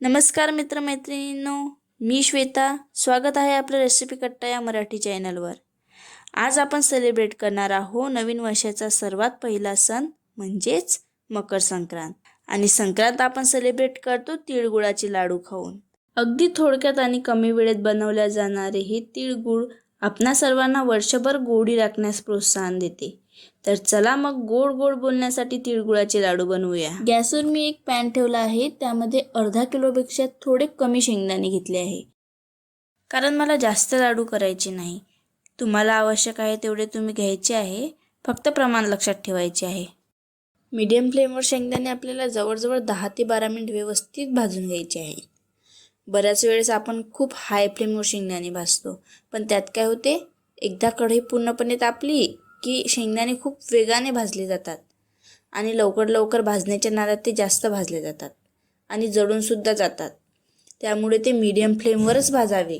नमस्कार मित्रमैत्रिणींनो, मी श्वेता. स्वागत आहे आपल्या रेसिपी कट्टा या मराठी चॅनलवर. आज आपण सेलिब्रेट करणार आहोत नवीन वर्षाचा सर्वात पहिला सण म्हणजेच मकर संक्रांत. आणि संक्रांत आपण सेलिब्रेट करतो तिळगुळाचे लाडू खाऊन. अगदी थोडक्यात आणि कमी वेळेत बनवल्या जाणारे हे तिळगुळ आपणा सर्वांना वर्षभर गोडी राखण्यास प्रोत्साहन देते. तर चला मग गोड गोड बोलण्यासाठी तिळगुळाचे लाडू बनवूया. गॅसवर मी एक पॅन ठेवला आहे. त्यामध्ये अर्धा किलोपेक्षा थोडे कमी शेंगदाणे घेतले आहे, कारण मला जास्त लाडू करायचे नाही. तुम्हाला आवश्यक आहे तेवढे तुम्ही घ्यायचे आहे, फक्त प्रमाण लक्षात ठेवायचे आहे. मीडियम फ्लेमवर शेंगदाणे आपल्याला जवळजवळ 10 ते 12 मिनिट व्यवस्थित भाजून घ्यायचे आहे. बऱ्याच वेळेस आपण खूप हाय फ्लेमवर शेंगदाणे भाजतो, पण त्यात काय होते, एकदा कढई पूर्णपणे तापली की शेंगदाणे खूप वेगाने भाजले जातात आणि लवकर भाजण्याच्या नादात ते जास्त भाजले जातात आणि जळूनसुद्धा जातात. त्यामुळे ते मीडियम फ्लेमवरच भाजावे.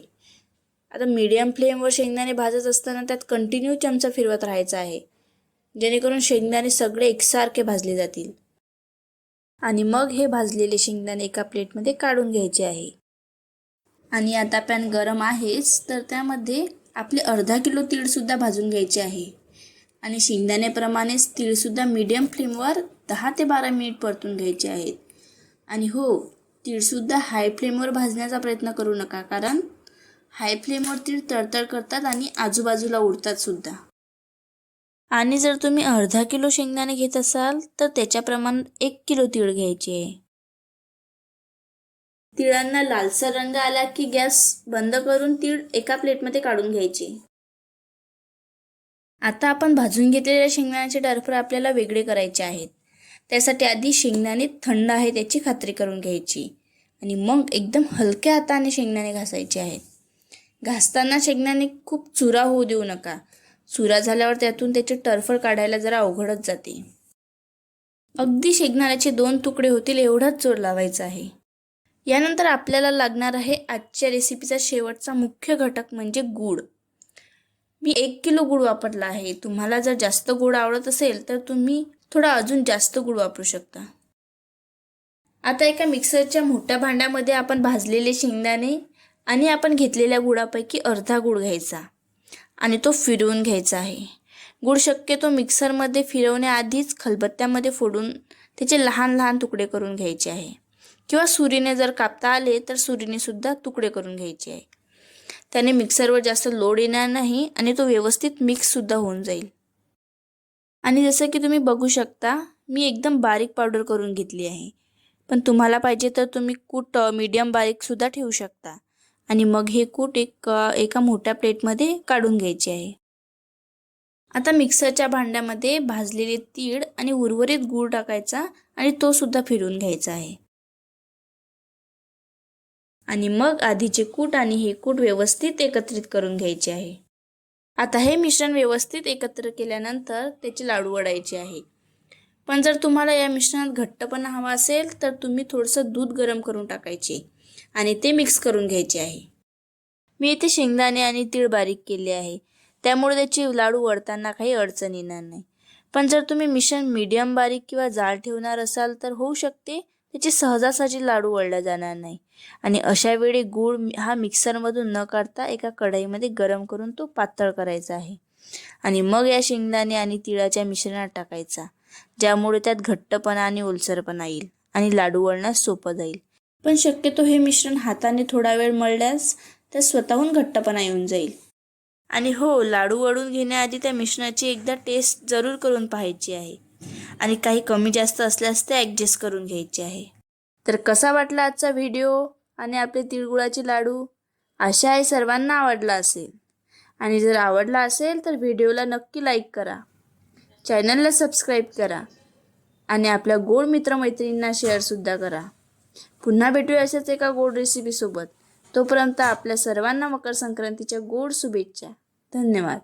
आता मीडियम फ्लेमवर शेंगदाणे भाजत असताना त्यात कंटिन्यू चमचा फिरवत राहायचा आहे, जेणेकरून शेंगदाणे सगळे एकसारखे भाजले जातील. आणि मग हे भाजलेले शेंगदाणे एका प्लेटमध्ये काढून घ्यायचे आहे. आणि आता पॅन गरम आहेच, तर त्यामध्ये आपले अर्धा किलो तीळसुद्धा भाजून घ्यायचे आहे. आणि शेंगदाण्याप्रमाणेच तीळसुद्धा मीडियम फ्लेमवर 10 ते 12 मिनिट परतून घ्यायचे आहेत. आणि हो, तीळसुद्धा हाय फ्लेमवर भाजण्याचा प्रयत्न करू नका, कारण हाय फ्लेमवर तीळ तडतड करतात आणि आजूबाजूला उडतात सुद्धा. आणि जर तुम्ही अर्धा किलो शेंगदाणे घेत असाल तर त्याच्या प्रमाणात 1 किलो तीळ घ्यायचे आहे. तिळांना लालसर रंग आला की गॅस बंद करून तीळ एका प्लेटमध्ये काढून घ्यायचे. आता आपण भाजून घेतलेल्या शेंगदाण्याचे टरफल आपल्याला वेगळे करायचे आहेत. त्यासाठी आधी शेंगदाणे थंड आहे त्याची खात्री करून घ्यायची आणि मग एकदम हलक्या हाताने शेंगदाणे घासायचे आहेत. घासताना शेंगदाणे खूप चुरा होऊ देऊ नका. चुरा झाल्यावर त्यातून त्याचे टरफल काढायला जरा अवघडच जाते. अगदी शेंगदाण्याचे 2 तुकडे होतील एवढाच जोर लावायचा आहे. यानंतर आपल्याला लागणार आहे आजच्या रेसिपीचा शेवटचा मुख्य घटक म्हणजे गूळ. मी 1 किलो गूळ वापरला आहे. तुम्हाला जर जास्त गूळ आवडत असेल तर तुम्ही थोडा अजून जास्त गूळ वापरू शकता. आता एका मिक्सरच्या मोठ्या भांड्यामध्ये आपण भाजलेले शेंगदाणे आणि आपण घेतलेल्या गुळापैकी अर्धा गूळ घ्यायचा आणि तो फिरवून घ्यायचा आहे. गूळ शक्यतो मिक्सरमध्ये फिरवण्याआधीच खलबत्त्यामध्ये फोडून त्याचे लहान लहान तुकडे करून घ्यायचे आहे, किंवा सुरीने जर कापता आले तर सुरीने सुद्धा तुकडे करून घ्यायचे आहे. त्याने मिक्सरवर जास्त लोड येणार नाही आणि तो व्यवस्थित मिक्ससुद्धा होऊन जाईल. आणि जसं की तुम्ही बघू शकता, मी एकदम बारीक पावडर करून घेतली आहे, पण तुम्हाला पाहिजे तर तुम्ही कूट मीडियम बारीकसुद्धा ठेवू शकता. आणि मग हे कूट एका मोठ्या प्लेटमध्ये काढून घ्यायचे आहे. आता मिक्सरच्या भांड्यामध्ये भाजलेले तीळ आणि उर्वरित गूळ टाकायचा आणि तो सुद्धा फिरवून घ्यायचा आहे. आणि मग आधीचे कूट आणि हे कूट व्यवस्थित एकत्रित करून घ्यायचे आहे. आता हे मिश्रण व्यवस्थित एकत्र केल्यानंतर त्याचे लाडू वळायचे आहे. पण जर तुम्हाला या मिश्रणात घट्टपणा हवा असेल तर तुम्ही थोडंसं दूध गरम करून टाकायचे आणि ते मिक्स करून घ्यायचे आहे. मी इथे शेंगदाणे आणि तीळ बारीक केले आहे, त्यामुळे त्याचे लाडू वळताना काही अडचण येणार नाही. पण जर तुम्ही मिश्रण मीडियम बारीक किंवा जाड ठेवणार असाल तर होऊ शकते त्याचे सहजासहजी लाडू वळला जाणार नाही. आणि अशा वेळी गूळ हा मिक्सरमधून न काढता एका कढईमध्ये गरम करून तो पातळ करायचा आहे. आणि मग या शेंगदाणे आणि तिळाच्या मिश्रणात टाकायचा, ज्यामुळे त्यात घट्टपणा आणि ओलसरपणा येईल आणि लाडू वळण्यास सोपं जाईल. पण शक्यतो हे मिश्रण हाताने थोडा वेळ मळल्यास त्यात स्वतःहून घट्टपणा येऊन जाईल. आणि हो, लाडू वळून घेण्याआधी त्या मिश्रणाची एकदा टेस्ट जरूर करून पाहायची आहे आणि काही कमी जास्त असल्यास ते ॲडजस्ट करून घ्यायचे आहे. तर कसा वाटला आजचा व्हिडिओ आणि आपले तिळगुळाचे लाडू? आशा आहे सर्वांना आवडला असेल. आणि जर आवडला असेल तर व्हिडिओला नक्की लाईक करा, चॅनलला सबस्क्राईब करा आणि आपल्या गोड मित्रमैत्रिणींना शेअरसुद्धा करा. पुन्हा भेटूया अशाच एका गोड रेसिपीसोबत. तोपर्यंत आपल्या सर्वांना मकर संक्रांतीच्या गोड शुभेच्छा. धन्यवाद.